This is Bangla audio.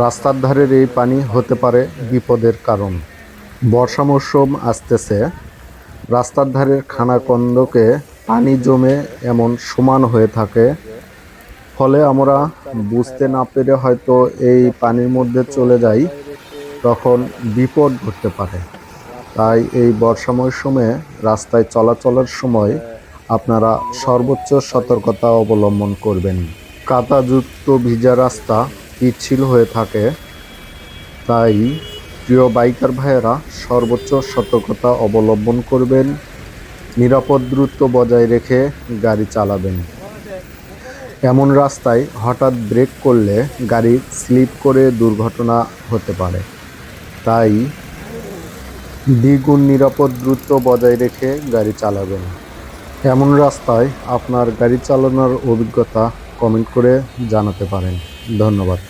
রাস্তার ধারের এই পানি হতে পারে বিপদের কারণ। বর্ষা মৌসুম আসতেছে, রাস্তার ধারের খানাখন্দকে পানি জমে এমন সমান হয়ে থাকে, ফলে আমরা বুঝতে না পেরে হয়তো এই পানির মধ্যে চলে যাই, তখন বিপদ ঘটতে পারে। তাই এই বর্ষা মৌসুমে রাস্তায় চলাচলের সময় আপনারা সর্বোচ্চ সতর্কতা অবলম্বন করবেন। কাদাযুক্ত ভিজা রাস্তা পিচ্ছিল হয়ে থাকে, তাই প্রিয় বাইকার ভাইয়েরা সর্বোচ্চ সতর্কতা অবলম্বন করবেন, নিরাপদ দূরত্ব বজায় রেখে গাড়ি চালাবেন। এমন রাস্তায় হঠাৎ ব্রেক করলে গাড়ি স্লিপ করে দুর্ঘটনা হতে পারে, তাই দ্বিগুণ নিরাপদ দূরত্ব বজায় রেখে গাড়ি চালাবেন। এমন রাস্তায় আপনার গাড়ি চালানোর অভিজ্ঞতা কমেন্ট করে জানাতে পারেন। ধন্যবাদ।